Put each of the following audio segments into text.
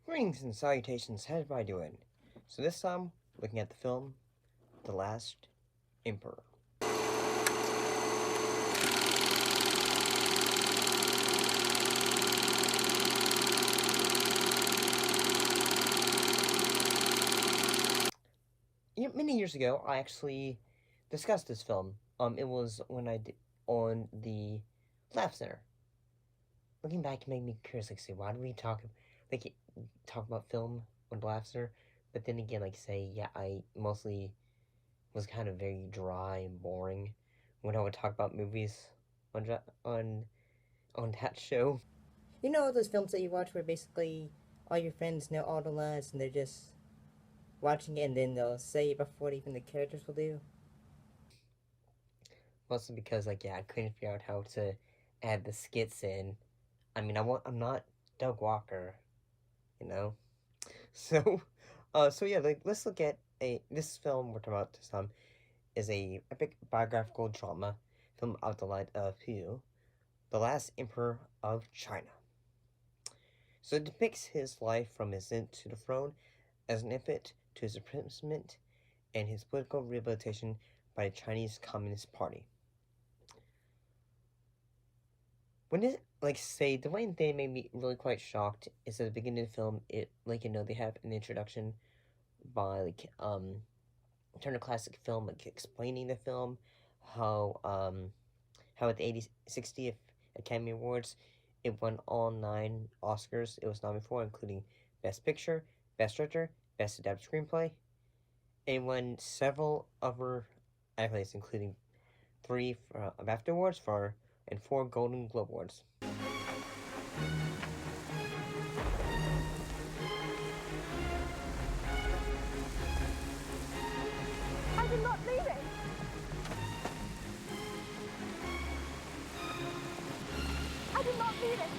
Greetings and salutations, how's everybody doing? So this time, looking at the film, The Last Emperor. Many years ago, I actually discussed this film. It was when I did on the Laugh Center. Looking back, it made me curious, say, why do we talk about film on the Laugh Center? But then again, I mostly was kind of very dry and boring when I would talk about movies on on on that show. You know those films that you watch where basically all your friends know all the lines and they're just watching it and then they'll say it before even the characters will do? Mostly because I couldn't figure out how to add the skits in. I mean, I'm not Doug Walker, you know. So, let's look at this film we're talking about this time is a epic biographical drama film of the light of Puyi, the last emperor of China. So it depicts his life from his ascent to the throne as an infant to his imprisonment and his political rehabilitation by the Chinese Communist Party. When it the way they made me really quite shocked is at the beginning of the film, they have an introduction by Turner Classic Film explaining the film, how at the 60th Academy Awards it won all 9 Oscars it was nominated for, including Best Picture, Best Director, Best Adapted Screenplay, and won several other accolades, including 3 BAFTA Awards and 4 Golden Globe Awards. I did not mean it! I did not mean it!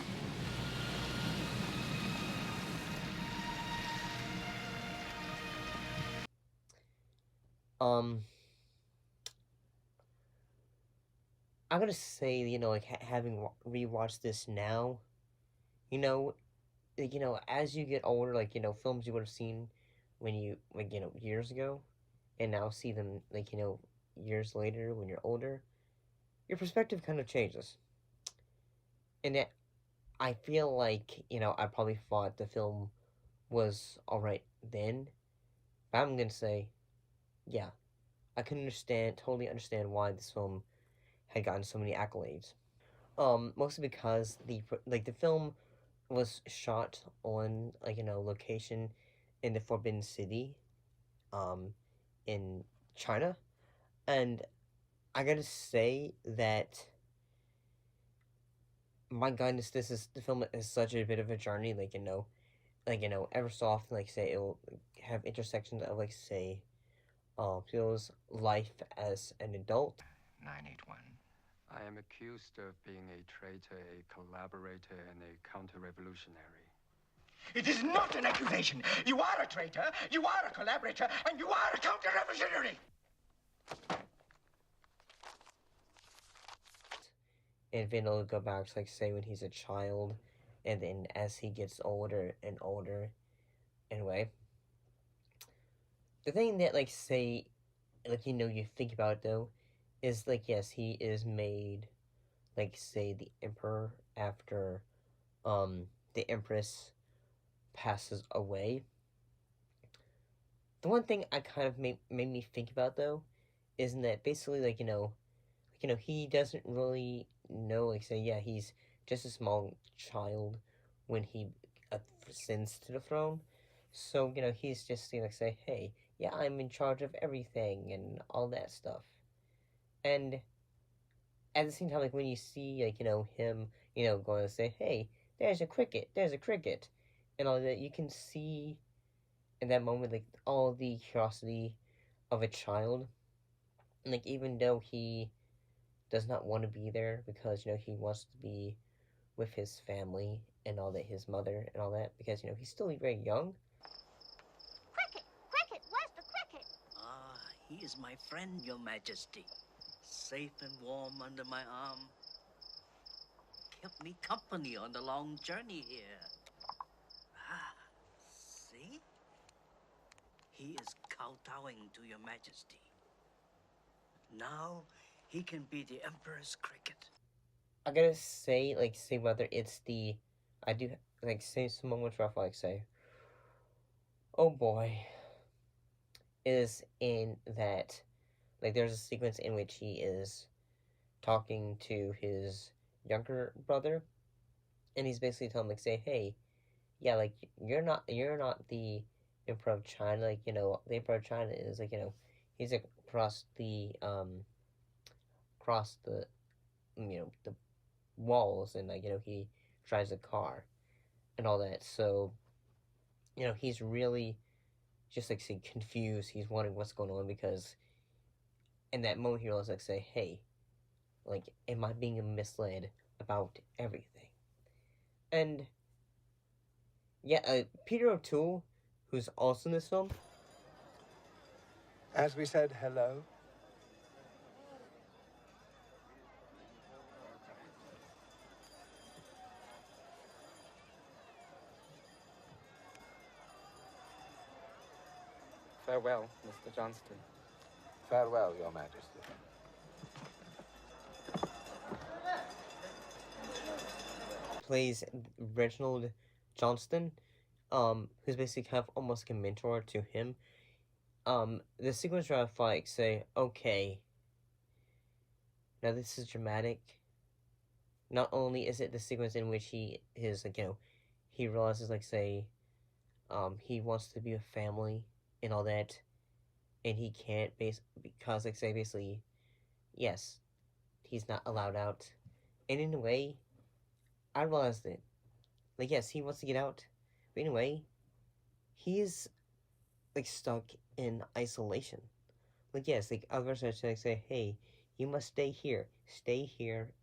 I'm gonna say, having rewatched this now, as you get older, films you would have seen when years ago, and now see them, years later when you're older, your perspective kind of changes. And I feel like, I probably thought the film was alright then, but I'm gonna say, yeah, I can totally understand why this film had gotten so many accolades. Mostly because the film was shot on location in the Forbidden City, in China, and I gotta say that, my goodness, the film is such a bit of a journey. Ever so often, it will have intersections of people's life as an adult. 981. I am accused of being a traitor, a collaborator, and a counter-revolutionary. It is not an accusation. You are a traitor, you are a collaborator, and you are a counter-revolutionary. And then it'll go back to say when he's a child, and then as he gets older and older. Anyway, the thing that you think about though is yes, he is made the emperor after the empress passes away. The one thing I kind of made me think about though isn't that basically he doesn't really know, he's just a small child when he ascends to the throne. So, he's just say, hey, yeah, I'm in charge of everything and all that stuff. And at the same time, when you see, him, going to say, hey, there's a cricket, and all that, you can see in that moment, all the curiosity of a child. And, even though he does not want to be there because, he wants to be with his family and all that, his mother and all that, because, he's still very young. Cricket! Cricket! Where's the cricket? Ah, he is my friend, Your Majesty. safe and warm under my arm. Kept me company on the long journey here. Ah, see? He is kowtowing to your majesty. Now he can be the emperor's cricket. I gotta say, say whether it's the, I do say some moments where I say, oh boy, is in that there's a sequence in which he is talking to his younger brother, and he's basically telling him say, hey, yeah, you're not the emperor of China, the emperor of China is he's across the the walls, and he drives a car and all that. So he's really just say confused. He's wondering what's going on, because in that moment he realizes say, hey, am I being misled about everything? And yeah, Peter O'Toole, who's also in this film, As we said, hello. Farewell, Mr. Johnston. Farewell, Your Majesty. plays Reginald Johnston, who's basically kind of almost like a mentor to him. The sequence where I say, okay, now this is dramatic. Not only is it the sequence in which he is he realizes say, he wants to be a family and all that, and he can't because say basically, yes, he's not allowed out, and in a way, I realized it. Yes, he wants to get out, but in a way, he's stuck in isolation. Yes, others are say, hey, you must stay here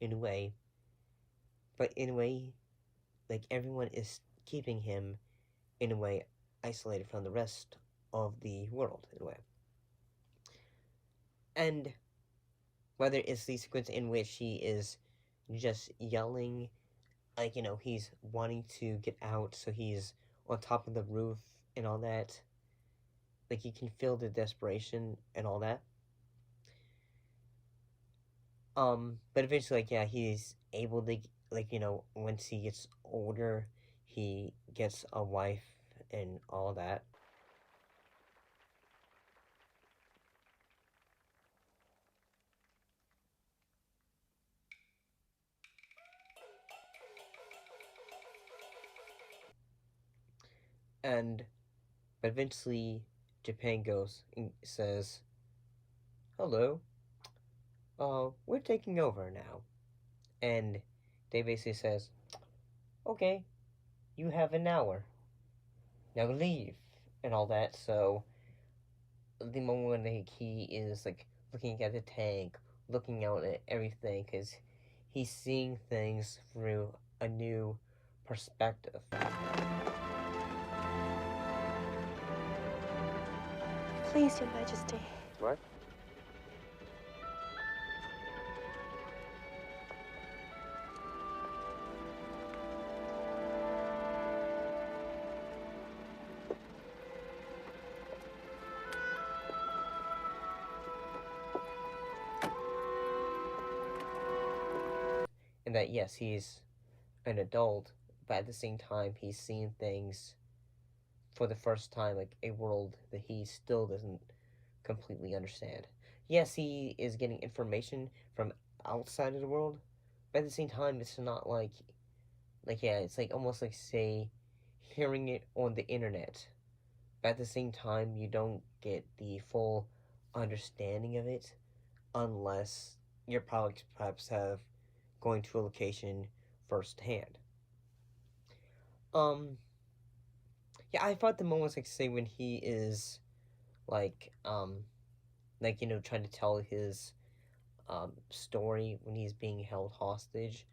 in a way, but in a way, everyone is keeping him in a way isolated from the rest of the world in a way. And whether it's the sequence in which he is just yelling, he's wanting to get out, so he's on top of the roof and all that. You can feel the desperation and all that. But eventually, yeah, he's able to, once he gets older, he gets a wife and all that. And but eventually, Japan goes and says, "Hello, we're taking over now," and they basically says, "Okay, you have an hour. Now leave," and all that. So the moment when he is looking at the tank, looking out at everything, because he's seeing things through a new perspective. Please, Your Majesty. What? And that, yes, he's an adult, but at the same time, he's seeing things for the first time, a world that he still doesn't completely understand. Yes, he is getting information from outside of the world, but at the same time, it's not yeah, it's almost say hearing it on the internet, but at the same time, you don't get the full understanding of it unless you're probably perhaps have going to a location firsthand. Um, yeah, I thought the moments say when he is like um trying to tell his story when he's being held hostage,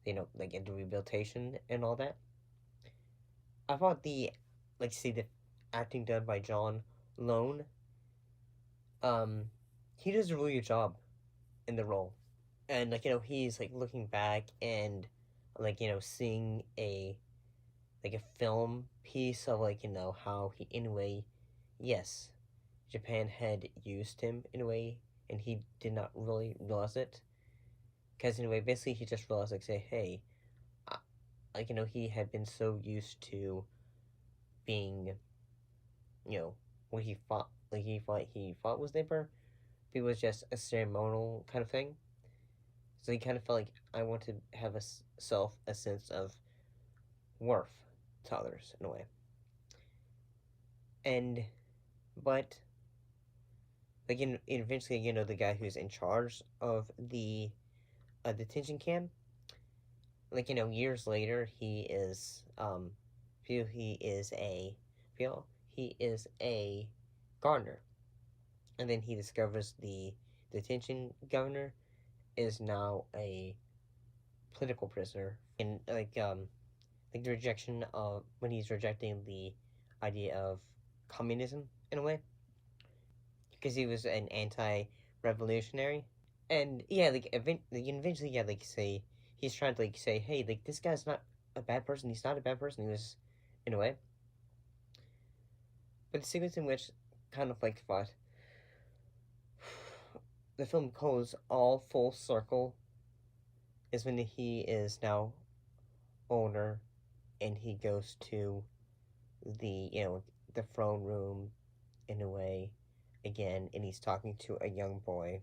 into rehabilitation and all that. I thought the the acting done by John Lone, um he does a really good job. in the role. And like he's like looking back and like seeing a film piece of like how he in a way, yes, Japan had used him in a way, and he did not really realize it. Because in a way, basically, he just realized like say, hey, like he had been so used to being, when he fought, like he fought was never, it was just a ceremonial kind of thing. So he kind of felt like I want to have a sense of worth to others in a way. And but like eventually the guy who's in charge of the detention camp, like years later he is a he is a gardener, and then he discovers the detention governor is now a political prisoner, and like the rejection of when he's rejecting the idea of communism in a way, because he was an anti-revolutionary. And yeah, eventually, yeah, like say he's trying to like say, hey, like this guy's not a bad person. He's not a bad person. He was, in a way. But the sequence in which kind of like what the film goes all full circle is when he is now owner, and he goes to the the throne room in a way again, and he's talking to a young boy,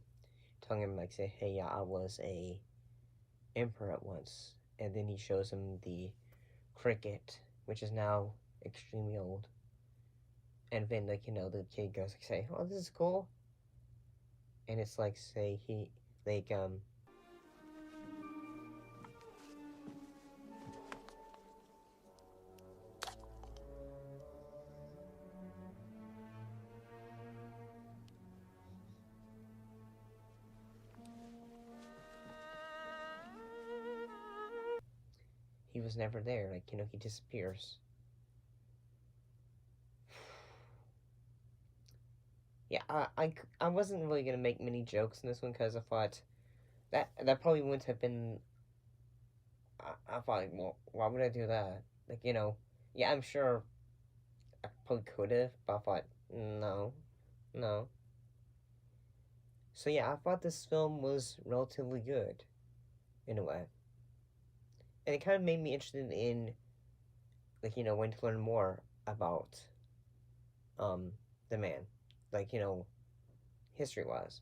telling him like say, hey, yeah, I was a emperor at once, and then he shows him the cricket, which is now extremely old. And then like the kid goes like say, "Oh, this is cool," and it's like say like he was never there. Like he disappears. Yeah, I wasn't really gonna make many jokes in this one because I thought that probably wouldn't have been. I thought like, well, why would I do that? Like yeah, I'm sure I probably could have, but I thought no, no. So yeah, I thought this film was relatively good in a way, and it kind of made me interested in like wanting to learn more about um the man, like history wise.